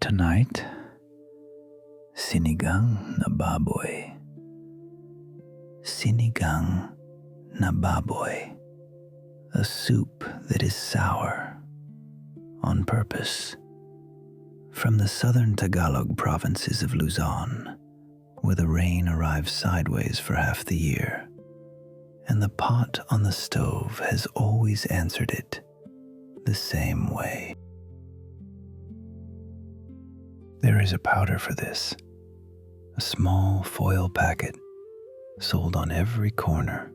Tonight, Sinigang na Baboy. Sinigang na Baboy. A soup that is sour on purpose. From the Southern Tagalog provinces of Luzon, where the rain arrives sideways for half the year, and the pot on the stove has always answered it the same way. There is a powder for this, a small foil packet sold on every corner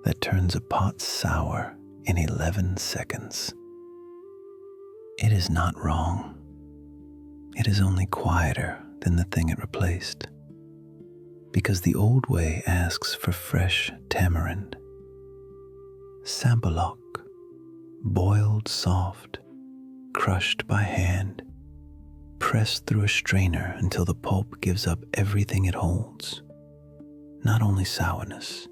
that turns a pot sour in 11 seconds. It is not wrong. It is only quieter than the thing it replaced, because the old way asks for fresh tamarind, sampalok, boiled soft, crushed by hand, pressed through a strainer until the pulp gives up everything it holds. Not only sourness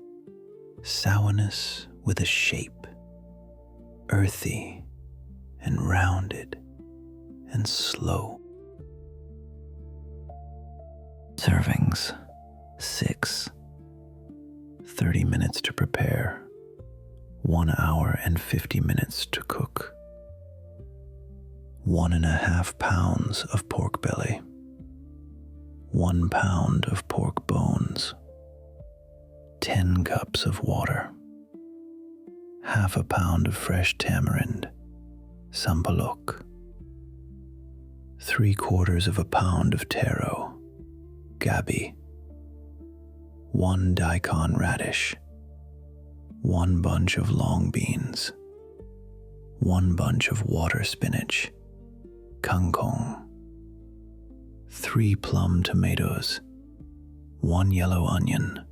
with a shape, earthy and rounded and slow. Servings, 6. 30 minutes to prepare, 1 hour and 50 minutes to cook. 1.5 pounds of pork belly, 1 pound of pork bones, 10 cups of water, 1/2 pound of fresh tamarind, sampalok, 3/4 pound of taro, gabi, 1 daikon radish, 1 bunch of long beans, 1 bunch of water spinach, kangkong, 3 plum tomatoes, 1 yellow onion,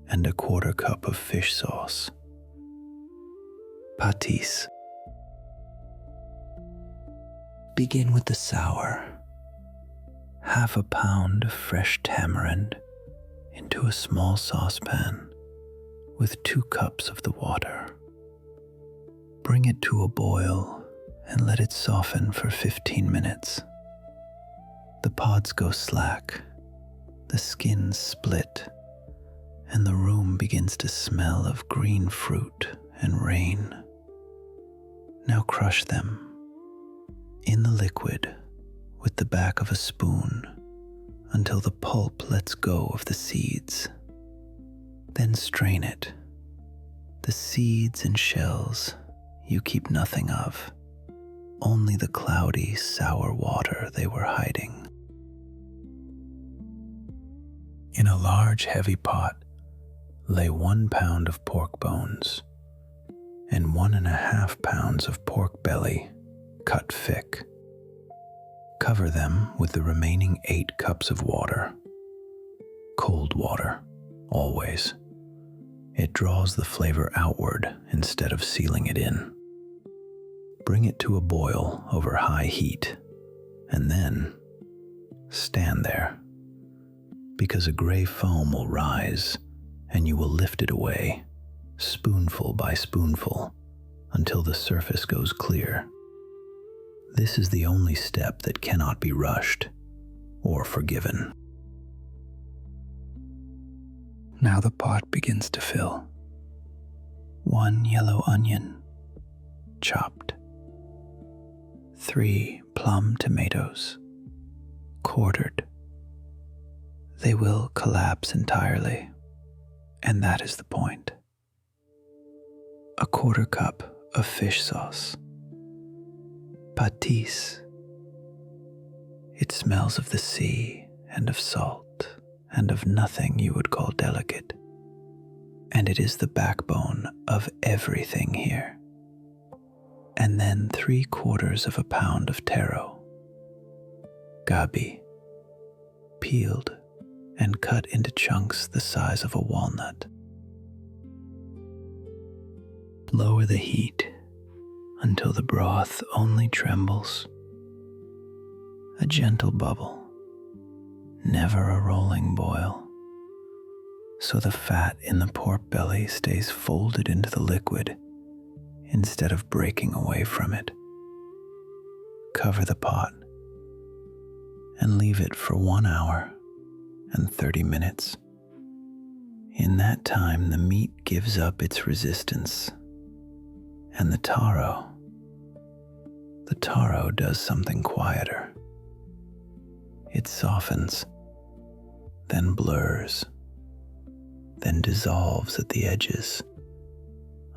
and 1/4 cup of fish sauce. Patis. Begin with the sour. 1/2 pound of fresh tamarind into a small saucepan with 2 cups of the water. Bring it to a boil and let it soften for 15 minutes. The pods go slack, the skins split, and the room begins to smell of green fruit and rain. Now crush them in the liquid with the back of a spoon until the pulp lets go of the seeds. Then strain it. The seeds and shells you keep nothing of, only the cloudy, sour water they were hiding. In a large, heavy pot, lay 1 pound of pork bones and 1.5 pounds of pork belly cut thick. Cover them with the remaining 8 cups of water. Cold water, always. It draws the flavor outward instead of sealing it in. Bring it to a boil over high heat, and then stand there, because a gray foam will rise and you will lift it away, spoonful by spoonful, until the surface goes clear. This is the only step that cannot be rushed or forgiven. Now the pot begins to fill. 1 yellow onion, chopped. 3 plum tomatoes, quartered. They will collapse entirely, and that is the point. 1/4 cup of fish sauce. Patis. It smells of the sea and of salt and of nothing you would call delicate, and it is the backbone of everything here. And then 3/4 pound of taro, gabi, peeled and cut into chunks the size of a walnut. Lower the heat until the broth only trembles. A gentle bubble, never a rolling boil, so the fat in the pork belly stays folded into the liquid instead of breaking away from it. Cover the pot and leave it for 1 hour and 30 minutes. In that time, the meat gives up its resistance, and the taro does something quieter. It softens, then blurs, then dissolves at the edges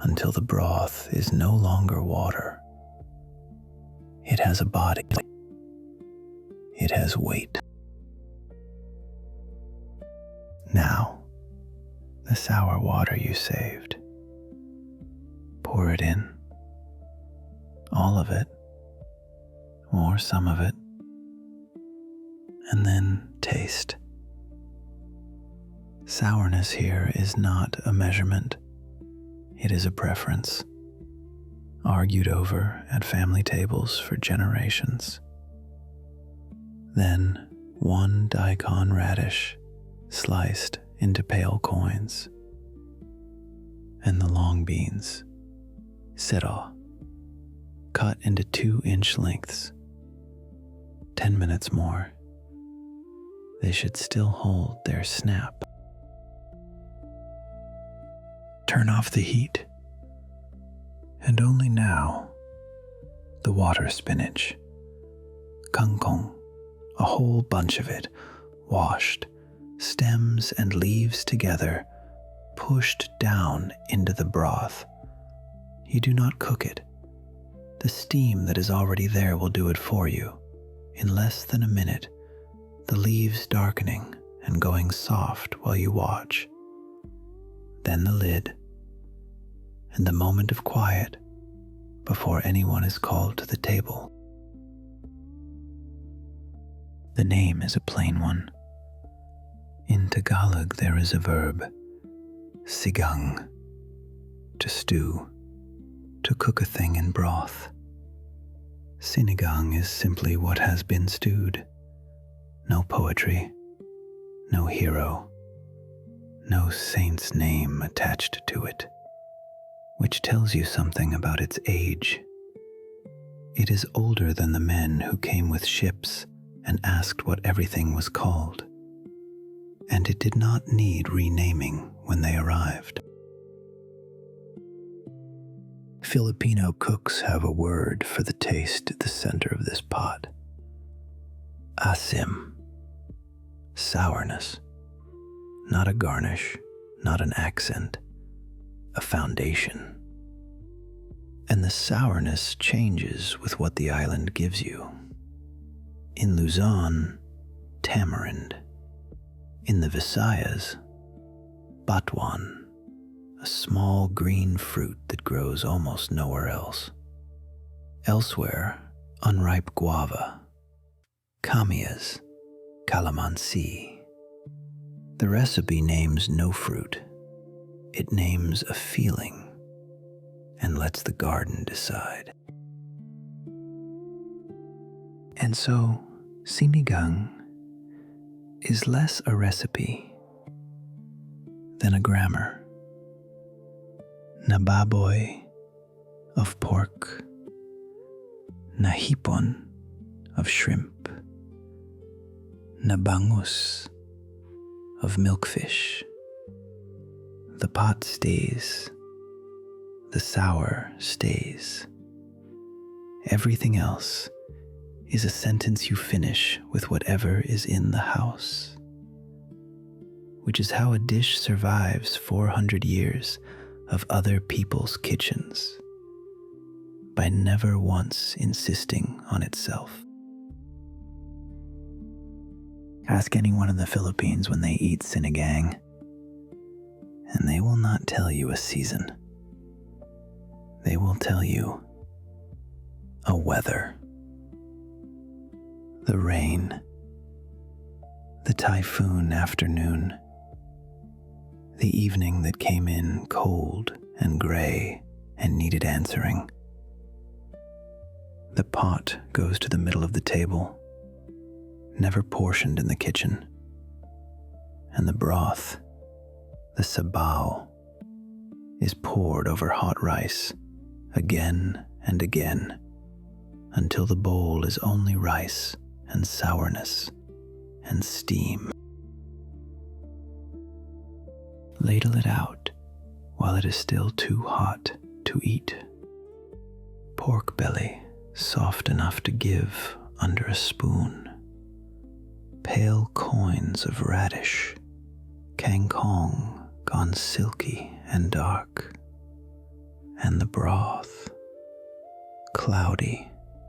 until the broth is no longer water. It has a body. It has weight. Now, the sour water you saved. Pour it in. All of it, or some of it, and then taste. Sourness here is not a measurement. It is a preference, argued over at family tables for generations. Then 1 daikon radish sliced into pale coins, and the long beans, sero, cut into 2-inch lengths. 10 minutes more. They should still hold their snap. Turn off the heat, and only now, the water spinach, kangkong, a whole bunch of it, washed, stems and leaves together, pushed down into the broth. You do not cook it. The steam that is already there will do it for you. In less than a minute, the leaves darkening and going soft while you watch. Then the lid, and the moment of quiet before anyone is called to the table. The name is a plain one. In Tagalog there is a verb, sinigang, to stew, to cook a thing in broth. Sinigang is simply what has been stewed. No poetry, no hero, no saint's name attached to it, which tells you something about its age. It is older than the men who came with ships and asked what everything was called, and it did not need renaming when they arrived. Filipino cooks have a word for the taste at the center of this pot. Asim. Sourness. Not a garnish, not an accent, a foundation. And the sourness changes with what the island gives you. In Luzon, tamarind. In the Visayas, batuan, a small green fruit that grows almost nowhere else. Elsewhere, unripe guava, camellias, calamansi. The recipe names no fruit. It names a feeling and lets the garden decide. And so, sinigang is less a recipe than a grammar. Na baboy of pork, na hipon of shrimp, na bangus of milkfish. The pot stays, the sour stays. Everything else is a sentence you finish with whatever is in the house, which is how a dish survives 400 years of other people's kitchens, by never once insisting on itself. Ask anyone in the Philippines when they eat sinigang, and they will not tell you a season. They will tell you a weather. The rain, the typhoon afternoon, the evening that came in cold and gray and needed answering. The pot goes to the middle of the table, never portioned in the kitchen, and the broth, the sabaw, is poured over hot rice again and again until the bowl is only rice and sourness and steam. Ladle it out while it is still too hot to eat. Pork belly, soft enough to give under a spoon. Pale coins of radish, kangkong gone silky and dark. And the broth, cloudy,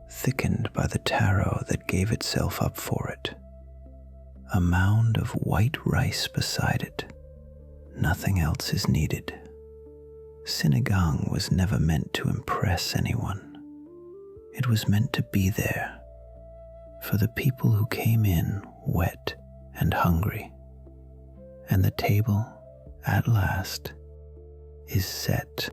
thickened by the taro that gave itself up for it. A mound of white rice beside it. Nothing else is needed. Sinigang was never meant to impress anyone. It was meant to be there for the people who came in wet and hungry. And the table, at last, is set.